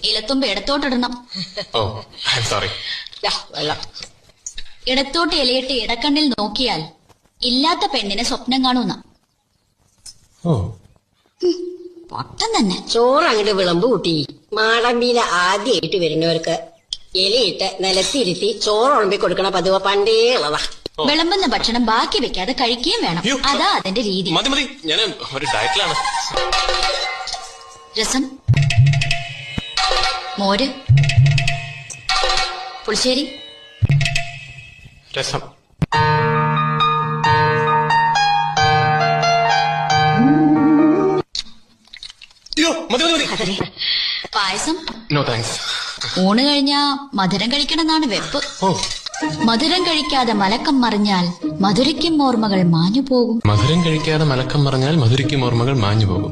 ഇലത്തുമ്പ് ഇടത്തോട്ടിടണം. Oh I am sorry. വെള്ളം. ഇടത്തോട്ട് ഇലയിട്ട് ഇടക്കണ്ണിൽ നോക്കിയാൽ ഇല്ലാത്ത പെണ്ണിനെ സ്വപ്നം കാണുന്ന ഓ പൊട്ടം തന്നെ. ചോറ് അങ്ങോട്ട് വിളമ്പ് കൂട്ടി. മാടമ്പിയിലെ ആദ്യമായിട്ട് വരുന്നവർക്ക് ഇലയിട്ട് നിലത്തിരുത്തി ചോറ് ഉളമ്പി കൊടുക്കണ പതിവ് പണ്ടേ ഉള്ളതാ. വിളമ്പുന്ന ഭക്ഷണം ബാക്കി വെക്കാതെ കഴിക്കുകയും വേണം. അതാ അതിന്റെ രീതി. മതി മതി, ഞാൻ ഒരു ഡയറ്റിലാണ്. രസം, മോര്, പുളിശ്ശേരി, രസം. മതി മതി മതി. പായസം. No thanks. ഊണ് കഴിഞ്ഞാ മധുരം കഴിക്കണമെന്നാണ് വെപ്പ്. ഓ, മധുരം കഴിക്കാതെ മലക്കം മറിഞ്ഞാൽ മധുരയ്ക്കും ഓർമ്മകൾ മാഞ്ഞു പോകും. മധുരം കഴിക്കാതെ മലക്കം പറഞ്ഞാൽ മധുരയ്ക്കും ഓർമ്മകൾ മാഞ്ഞു പോകും.